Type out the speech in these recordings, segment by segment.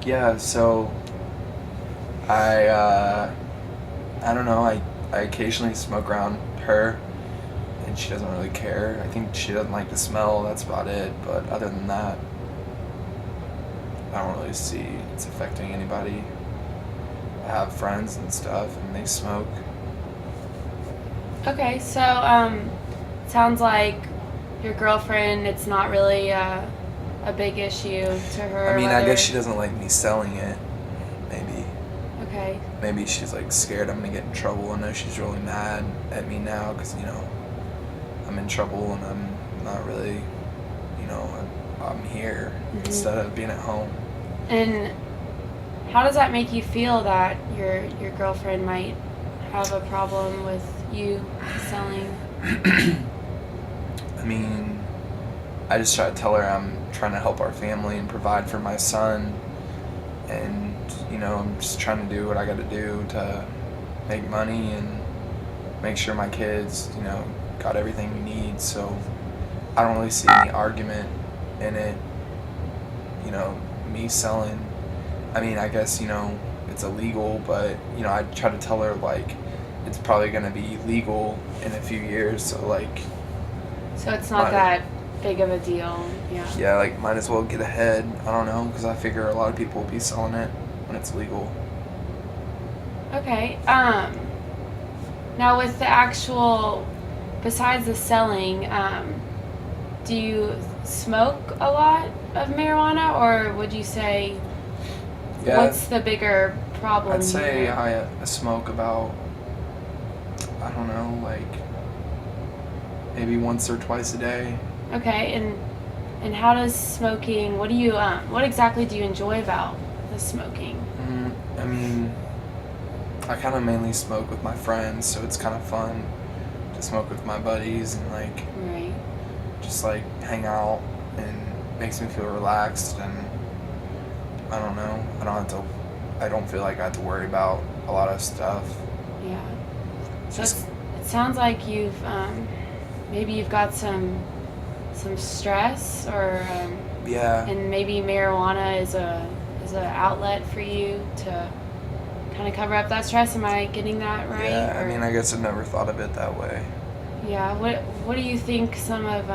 Yeah, so I don't know. I occasionally smoke around her, and she doesn't really care. I think she doesn't like the smell. That's about it. But other than that, I don't really see it's affecting anybody. I have friends and stuff, and they smoke. Okay, so sounds like your girlfriend, it's not really a big issue to I her mean, I guess whether. she doesn't like me selling it. Maybe. Okay. Maybe she's like scared I'm gonna get in trouble. I know she's really mad at me now because I'm in trouble and I'm not really, I'm here Hmm. instead of being at home. And how does that make you feel that your girlfriend might have a problem with you selling? I mean, I just try to tell her I'm trying to help our family and provide for my son, and I'm just trying to do what I got to do to make money and make sure my kids, got everything we need. So I don't really see any argument in it. Me selling. I mean, I guess it's illegal, but I try to tell her like it's probably gonna be legal in a few years. So like, So it's not might that big of a deal. Yeah. yeah, like might as well get ahead. I don't know, because I figure a lot of people will be selling it when it's legal. Okay. Now with the actual, besides the selling, do you smoke a lot of marijuana, or would you say Yeah, what's the bigger I'd problem say here? I smoke about, I don't know, like maybe once or twice a day. Okay, and how does smoking? What do you what exactly do you enjoy about the smoking? I mean, I kind of mainly smoke with my friends, so it's kind of fun to smoke with my buddies and like Right. just like hang out, and makes me feel relaxed. And I don't know, I don't feel like I have to worry about a lot of stuff. Yeah. It's So just it sounds like you've maybe you've got some stress, or yeah, and maybe marijuana is a outlet for you to kind of cover up that stress. Am I getting that right? yeah. I mean, Or I guess I've never thought of it that way. yeah, what do you think some of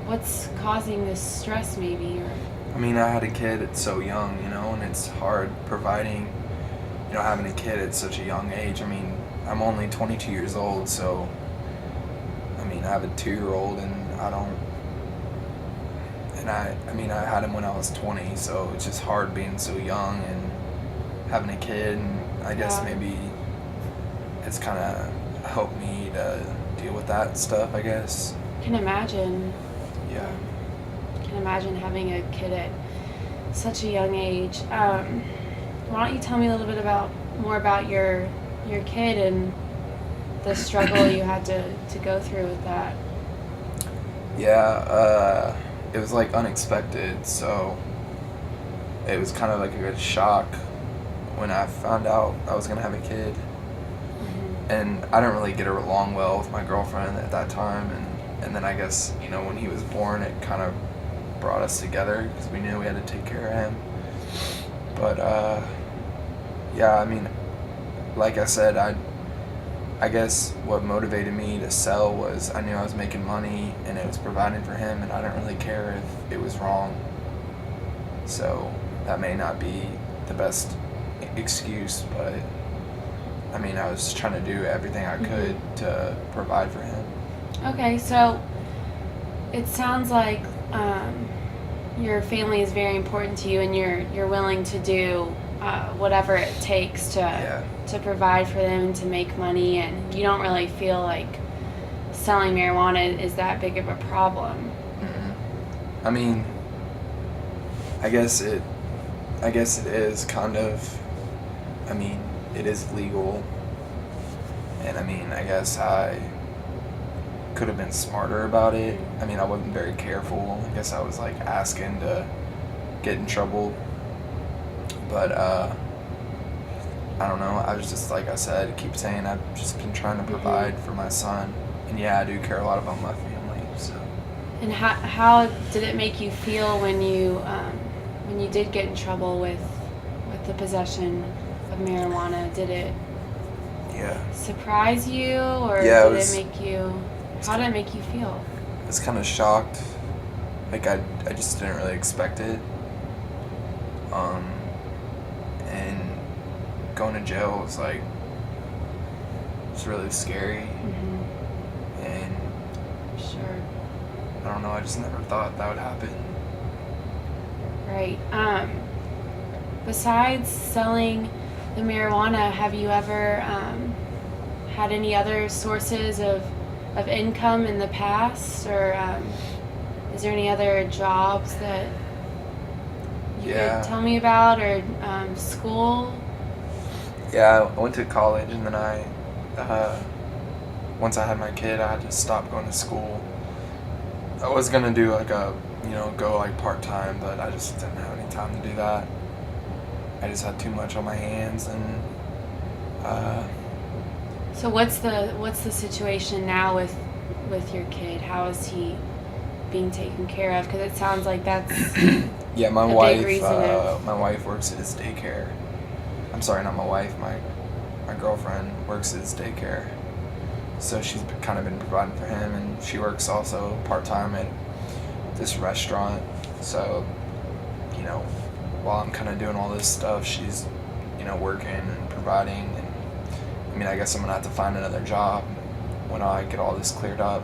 what's causing this stress maybe, or I mean, I had a kid at so young, and it's hard providing, having a kid at such a young age. I mean, I'm only 22 years old, so I mean, I have a 2-year old, and I mean, I had him when I was 20, so it's just hard being so young and having a kid. And I guess yeah, maybe it's kind of helped me to deal with that stuff, I guess. can imagine. Yeah. Can imagine having a kid at such a young age. Why don't you tell me a little bit about more about your kid and the struggle you had to go through with that? Yeah, it was like unexpected, so it was kind of like a good shock when I found out I was gonna have a kid. Hmm. And I didn't really get along well with my girlfriend at that time, and then I guess when he was born, it kind of brought us together because we knew we had to take care of him. But yeah, I mean, like I said, I guess what motivated me to sell was I knew I was making money and it was providing for him, and I didn't really care if it was wrong. So that may not be the best excuse, but I mean, I was trying to do everything I could Hmm. to provide for him. Okay, so it sounds like your family is very important to you, and you're willing to do whatever it takes Yeah. to provide for them and to make money, and you don't really feel like selling marijuana is that big of a problem. Mm-mm. I mean, I guess it. I guess it is kind of. I mean, it is legal, and I mean, I guess I could have been smarter about it. I mean, I wasn't very careful. I guess I was like asking to get in trouble, but I don't know. I was just like I said, keep saying I've just been trying to Hmm. provide for my son, and yeah, I do care a lot about my family. So And how did it make you feel when you when you did get in trouble with the possession of marijuana, did it Yeah. surprise you, or Yeah, did it make you? How did it make you feel? I was kind of shocked. Like I just didn't really expect it. And going to jail was like, it's really scary. Mm-hmm. And Sure. I don't know, I just never thought that would happen. Right. Besides selling the marijuana, have you ever had any other sources of income in the past, or is there any other jobs that you Yeah. could tell me about, or school? Yeah, I went to college, and then once I had my kid, I had to stop going to school. I was gonna do like go like part-time, but I just didn't have any time to do that. I just had too much on my hands, and So what's the situation now with your kid? How is he being taken care of? Because it sounds like that's yeah, my a big wife reason of- my wife works at his daycare. I'm sorry, not my wife. My girlfriend works at his daycare, so she's kind of been providing for him, and she works also part-time at this restaurant. So, while I'm kind of doing all this stuff, she's working and providing. And I mean, I guess I'm gonna have to find another job when I get all this cleared up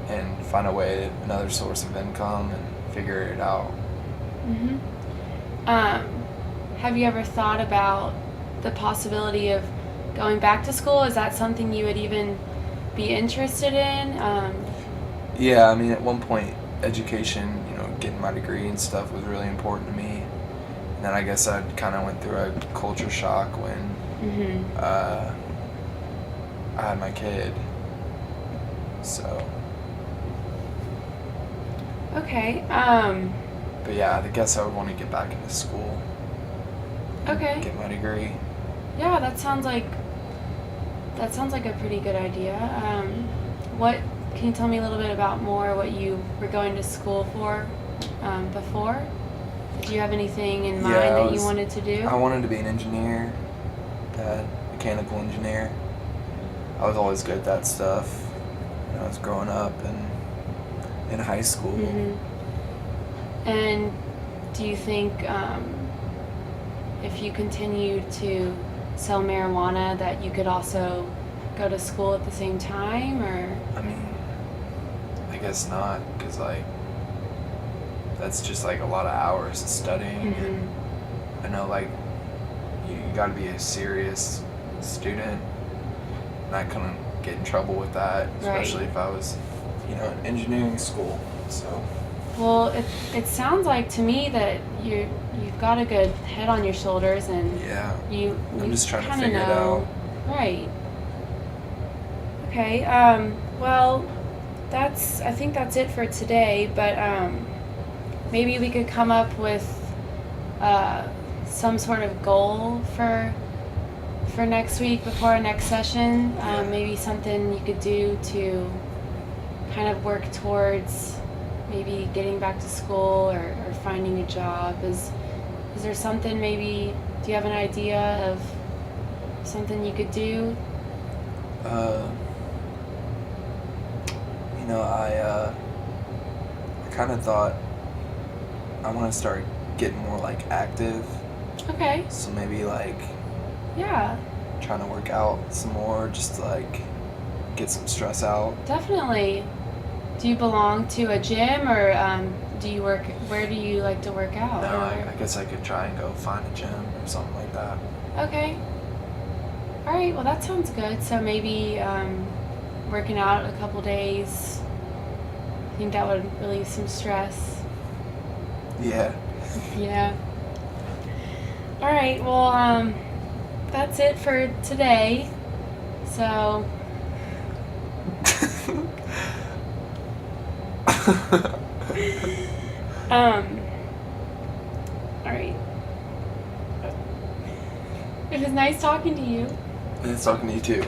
and find a way, another source of income, and figure it out. Mm-hmm. Have you ever thought about the possibility of going back to school? Is that something you would even be interested in? Yeah, I mean, at one point, education, getting my degree and stuff was really important to me. And then I guess I kind of went through a culture shock when Mm-hmm. I had my kid. So, Okay. but yeah, I guess I would want to get back into school, Okay. get my degree. Yeah, that sounds like a pretty good idea. What can you tell me a little bit about more what you were going to school for before? Did you have anything in mind Yeah, that you wanted to do? I wanted to be an engineer, mechanical engineer. I was always good at that stuff when I was growing up and in high school. Mm-hmm. And do you think if you continued to sell marijuana that you could also go to school at the same time, or? I mean, I guess not, because that's just like a lot of hours of studying. Mm-hmm. And I know you got to be a serious student, and I couldn't get in trouble with that, especially Right. if I was in engineering school. So Well, it sounds like to me that you've got a good head on your shoulders, and yeah, you I'm just trying to kinda figure it know. out. Right. Okay. Well, I think that's it for today. But maybe we could come up with some sort of goal for next week before our next session. Yeah. Maybe something you could do to kind of work towards maybe getting back to school, or finding a job. Is there something, maybe, do you have an idea of something you could do? I kind of thought I want to start getting more active. Okay. So maybe Yeah, trying to work out some more, just to get some stress out. definitely. Do you belong to a gym, or where do you like to work out? No, Or- I guess I could try and go find a gym or something like that. Okay. All right. Well, that sounds good. So maybe working out a couple days. I think that would relieve some stress. Yeah. Yeah. All right. Well, that's it for today. So all right. It was nice talking to you. It's talking to you too.